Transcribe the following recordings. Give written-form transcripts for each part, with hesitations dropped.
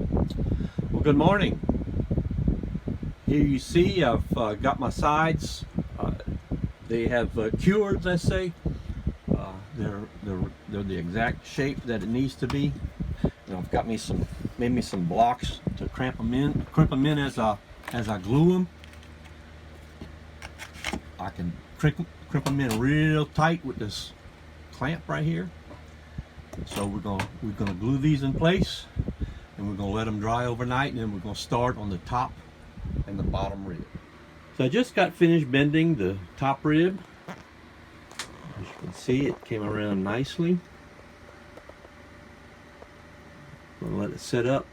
Well, good morning. Here you see I've got my sides. They have cured, let's say. They're the exact shape that it needs to be. And I've got made me some blocks to crimp them in as I glue them. I can crimp them in real tight with this clamp right here. So we're gonna glue these in place, and we're gonna let them dry overnight, and then we're gonna start on the top and the bottom rib. So I just got finished bending the top rib. As you can see, it came around nicely. I'm gonna let it set up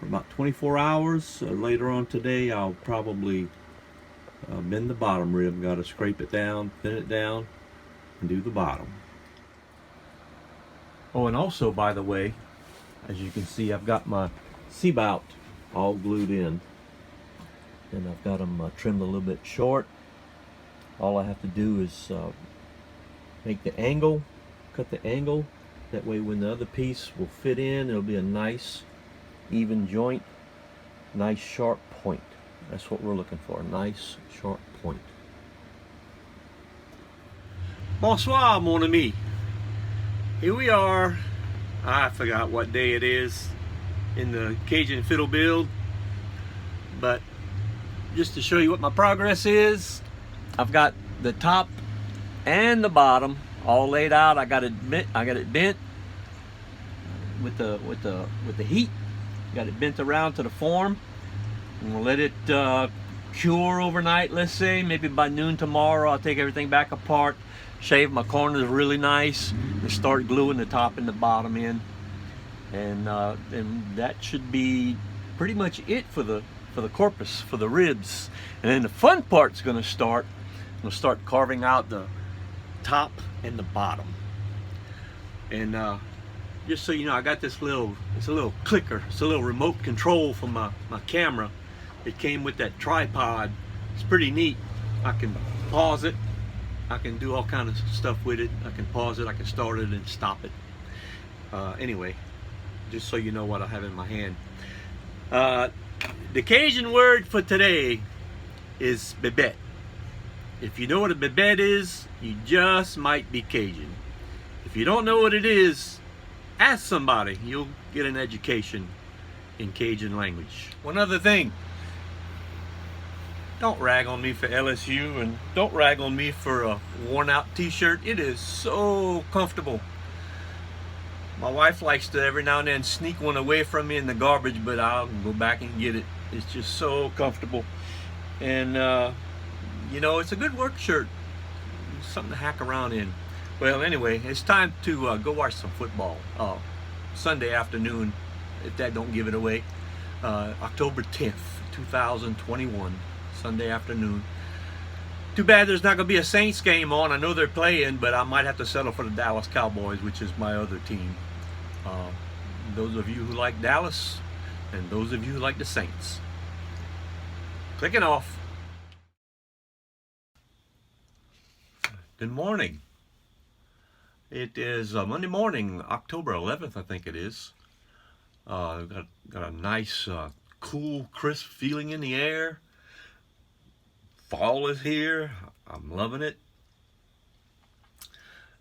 for about 24 hours. Later on today, I'll probably bend the bottom rib. Got to scrape it down, thin it down, and do the bottom. Oh, and also, by the way, as you can see, I've got my C-bout all glued in, and I've got them trimmed a little bit short. All I have to do is make the angle, cut the angle. That way when the other piece will fit in, it'll be a nice even joint, nice sharp point. That's what we're looking for, a nice sharp point. Bonsoir, mon ami. Here we are. I forgot what day it is in the Cajun fiddle build, but just to show you what my progress is, I've got the top and the bottom all laid out. I got it bent with the heat. Got it bent around to the form. And we'll let it cure overnight. Let's say maybe by noon tomorrow, I'll take everything back apart, shave my corners really nice, and start gluing the top and the bottom in. And that should be pretty much it for the corpus, for the ribs. And then the fun part's going to start. I'm going to start carving out the top and the bottom. And just so you know, I got it's a little clicker. It's a little remote control from my camera. It came with that tripod. It's pretty neat. I can pause it. I can do all kind of stuff with it. I can pause it. I can start it and stop it. Anyway, just so you know what I have in my hand. The Cajun word for today is bebet. If you know what a bebet is, you just might be Cajun. If you don't know what it is, ask somebody. You'll get an education in Cajun language. One other thing. Don't rag on me for LSU, and don't rag on me for a worn out t-shirt. It is so comfortable. My wife likes to every now and then sneak one away from me in the garbage, but I'll go back and get it. It's just so comfortable. And you know, it's a good work shirt. Something to hack around in. Well, anyway, it's time to go watch some football. Sunday afternoon, if that don't give it away. October 10th, 2021. Sunday afternoon. Too bad there's not going to be a Saints game on. I know they're playing, but I might have to settle for the Dallas Cowboys, which is my other team. Those of you who like Dallas, and those of you who like the Saints. Clicking off. Good morning. It is Monday morning, October 11th, I think it is. Got a nice, cool, crisp feeling in the air. Fall is here. I'm loving it.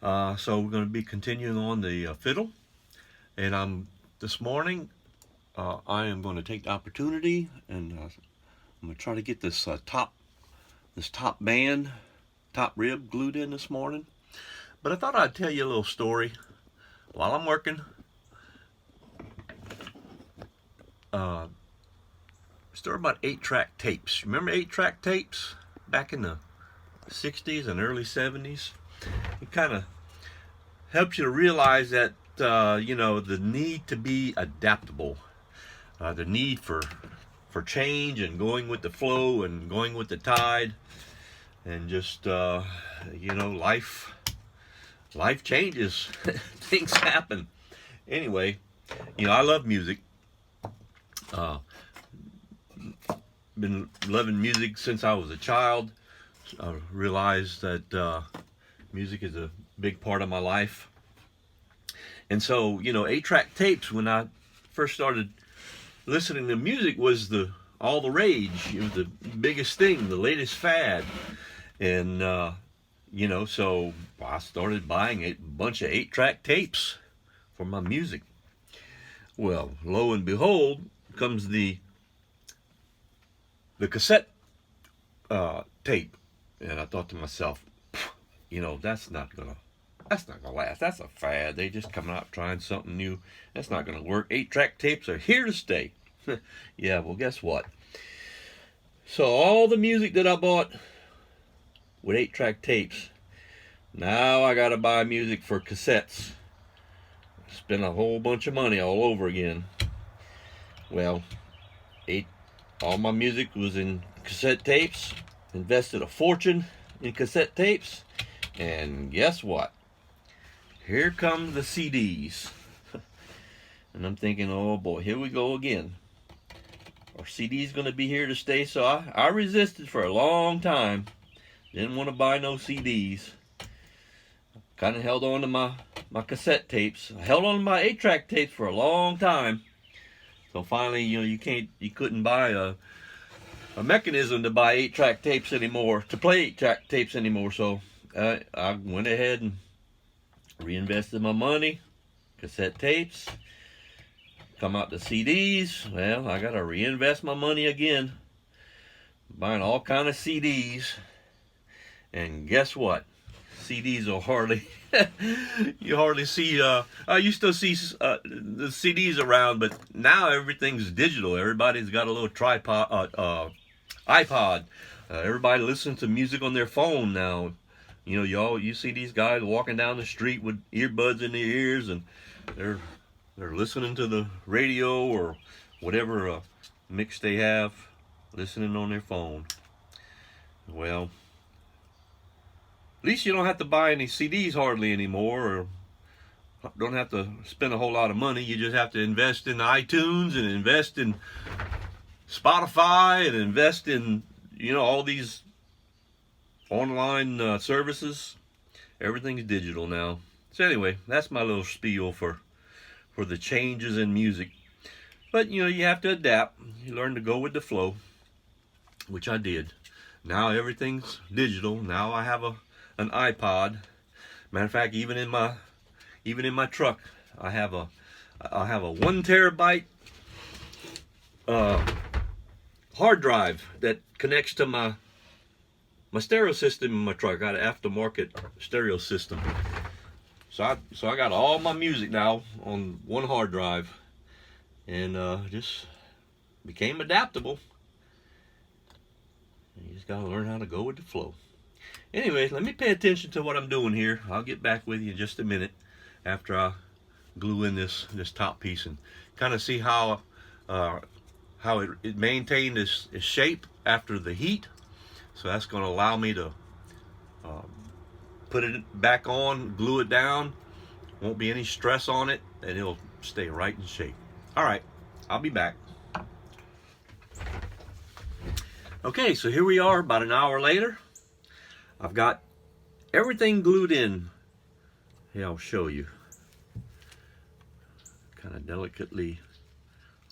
So we're going to be continuing on the fiddle, and this morning I am going to take the opportunity, and I'm going to try to get this top rib glued in this morning. But I thought I'd tell you a little story while I'm working. Story about 8-track tapes. Remember 8-track tapes back in the 60s and early 70s? It kind of helps you to realize that you know, the need to be adaptable, the need for change and going with the flow and going with the tide, and just you know, life changes. Things happen. Anyway, you know, I love music. Been loving music since I was a child. I realized that music is a big part of my life. And so, you know, 8-track tapes, when I first started listening to music was all the rage. It was the biggest thing, the latest fad. And, you know, so I started buying a bunch of 8-track tapes for my music. Well, lo and behold, comes the cassette tape. And I thought to myself, you know, that's not gonna last. That's a fad. They just coming out trying something new. That's not gonna work. 8-track tapes are here to stay. Yeah, well, guess what? So all the music that I bought with 8-track tapes, now I gotta buy music for cassettes. Spend a whole bunch of money all over again. Well, all my music was in cassette tapes. Invested a fortune in cassette tapes, and guess what? Here come the CDs. And I'm thinking, oh boy, here we go again. Are CDs going to be here to stay? So I resisted for a long time. Didn't want to buy no CDs. Kind of held on to my cassette tapes. I held on to my 8-track tapes for a long time. So finally, you know, you couldn't buy a mechanism to buy 8-track tapes anymore, to play 8-track tapes anymore. So I went ahead and reinvested my money, cassette tapes, come out to CDs. Well, I got to reinvest my money again, buying all kind of CDs. And guess what? CDs are hardly, you hardly see, you still see the CDs around, but now everything's digital. Everybody's got a little iPod. Everybody listens to music on their phone now. You know, you see these guys walking down the street with earbuds in their ears, and they're listening to the radio or whatever mix they have, listening on their phone. Well, at least you don't have to buy any CDs hardly anymore, or don't have to spend a whole lot of money. You just have to invest in iTunes and invest in Spotify and invest in, you know, all these online services. Everything's digital now. So anyway, that's my little spiel for the changes in music. But, you know, you have to adapt. You learn to go with the flow, which I did. Now everything's digital. Now I have an iPod. Matter of fact, even in my truck, I have a 1 terabyte hard drive that connects to my stereo system in my truck. I got an aftermarket stereo system. So I got all my music now on one hard drive, and just became adaptable. You just gotta learn how to go with the flow. Anyway, let me pay attention to what I'm doing here. I'll get back with you in just a minute after I glue in this top piece and kind of see how it maintained its shape after the heat. So that's going to allow me to put it back on, glue it down. Won't be any stress on it, and it'll stay right in shape. All right, I'll be back. Okay, so here we are about an hour later. I've got everything glued in. Here, I'll show you. Kind of delicately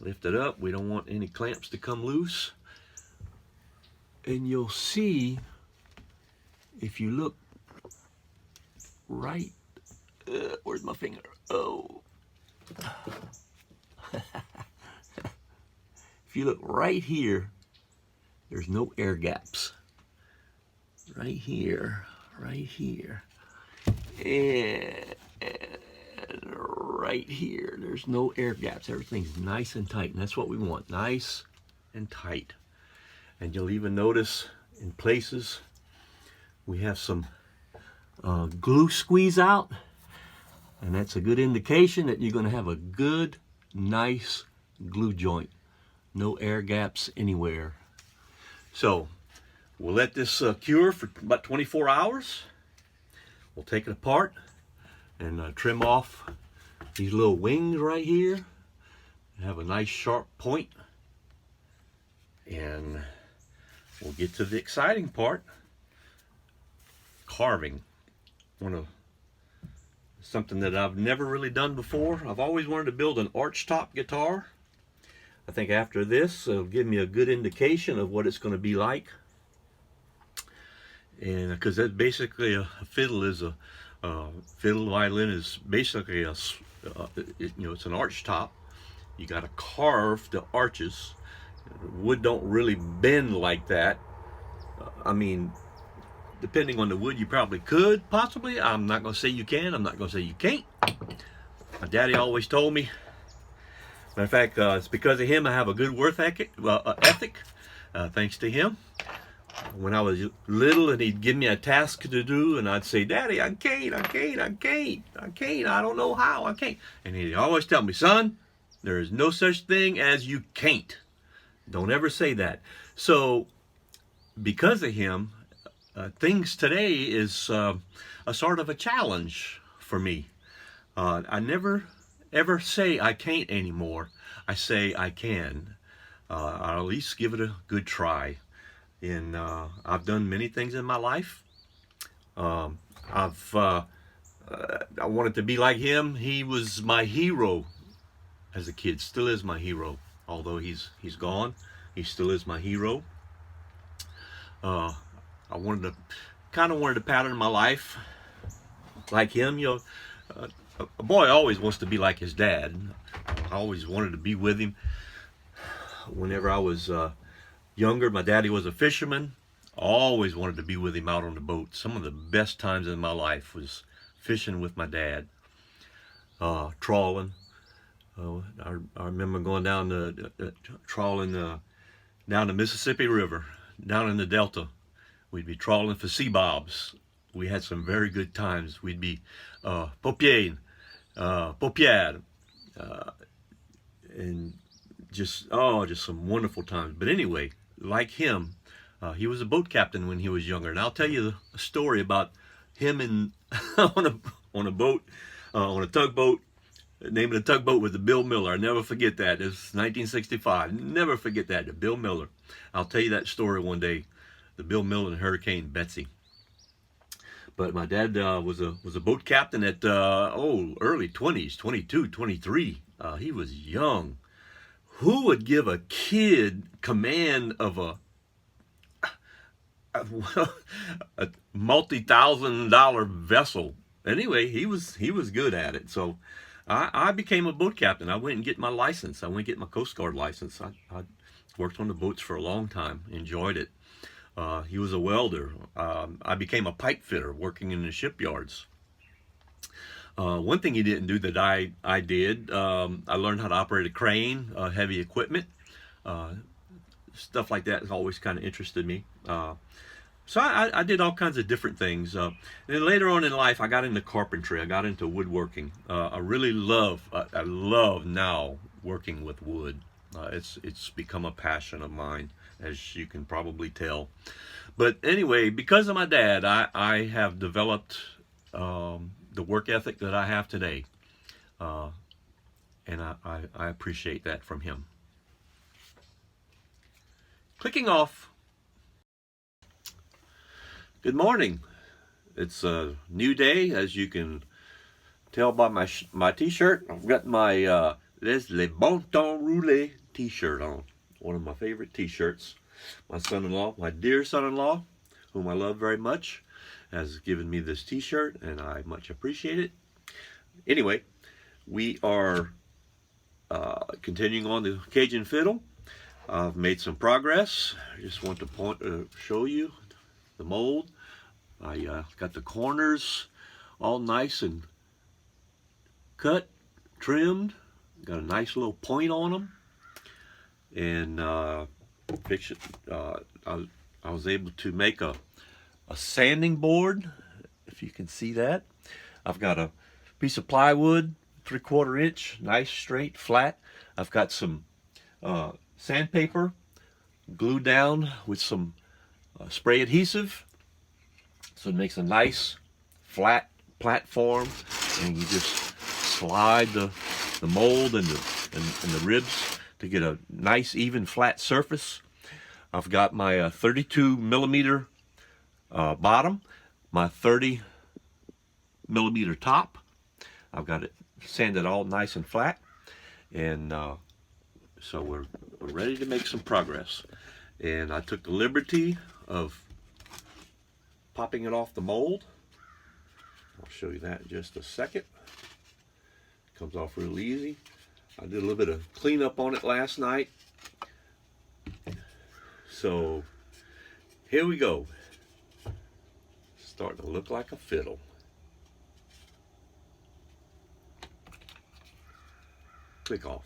lift it up. We don't want any clamps to come loose. And you'll see, if you look right, where's my finger? Oh. If you look right here, there's no air gaps. Right here, and right here, there's no air gaps. Everything's nice and tight, and that's what we want, nice and tight. And you'll even notice in places we have some glue squeeze out, and that's a good indication that you're going to have a good, nice glue joint. No air gaps anywhere. So we'll let this cure for about 24 hours. We'll take it apart and trim off these little wings right here. Have a nice sharp point. And we'll get to the exciting part. Carving. Something that I've never really done before. I've always wanted to build an archtop guitar. I think after this, it'll give me a good indication of what it's going to be like. And because that basically a fiddle is a fiddle violin is basically it's an arch top. You got to carve the arches. Wood don't really bend like that. I mean, depending on the wood, you probably could, possibly. I'm not going to say you can. I'm not going to say you can't. My daddy always told me. Matter of fact, it's because of him I have a good work ethic. Thanks to him. When I was little and he'd give me a task to do, and I'd say, Daddy, I can't, I don't know how, I can't. And he'd always tell me, son, there is no such thing as you can't. Don't ever say that. So, because of him, things today is a sort of a challenge for me. I never ever say I can't anymore. I say I can. I'll at least give it a good try. And I've done many things in my life. I wanted to be like him. He was my hero as a kid. Still is my hero. Although he's gone, he still is my hero. I wanted to pattern my life like him. A boy always wants to be like his dad. I always wanted to be with him. Whenever I was younger, my daddy was a fisherman. I always wanted to be with him out on the boat. Some of the best times in my life was fishing with my dad, trawling. I remember going down trawling down the Mississippi River, down in the Delta. We'd be trawling for sea bobs. We had some very good times. We'd be paupière, and just some wonderful times. But anyway, like him, he was a boat captain when he was younger, and I'll tell you a story about him and on a boat, on a tugboat. The name of the tugboat was the Bill Miller. I never forget that. It was 1965. Never forget that. The Bill Miller. I'll tell you that story one day. The Bill Miller and Hurricane Betsy. But my dad was a boat captain at early 20s, 22, 23. He was young. Who would give a kid command of a multi-$1,000 vessel? Anyway, he was good at it. So I became a boat captain. I went and get my license. I went and get my Coast Guard license. I worked on the boats for a long time. Enjoyed it. He was a welder. I became a pipe fitter working in the shipyards. One thing he didn't do that I did, I learned how to operate a crane, heavy equipment. Stuff like that has always kind of interested me. So I did all kinds of different things. And then later on in life, I got into carpentry. I got into woodworking. I love now working with wood. It's become a passion of mine, as you can probably tell. But anyway, because of my dad, I have developed the work ethic that I have today. And I appreciate that from him. Clicking off. Good morning. It's a new day, as you can tell by my t-shirt. I've got my Les Le Bon Temps Roulé t-shirt on. One of my favorite t-shirts. My son-in-law, my dear son-in-law, whom I love very much, has given me this t-shirt, and I much appreciate it. Anyway, we are continuing on the Cajun Fiddle. I've made some progress. I just want to show you the mold. I got the corners all nice and cut, trimmed. Got a nice little point on them, and I was able to make a sanding board, if you can see that. I've got a piece of plywood, 3/4 inch, nice, straight, flat. I've got some sandpaper glued down with some spray adhesive, so it makes a nice flat platform, and you just slide the mold and the ribs to get a nice even flat surface. I've got my 32 millimeter bottom, my 30 millimeter top. I've got it sanded all nice and flat, and So we're ready to make some progress. And I took the liberty of popping it off the mold. I'll show you that in just a second. Comes off real easy. I did a little bit of cleanup on it last night. So here we go. Starting to look like a fiddle. Click off.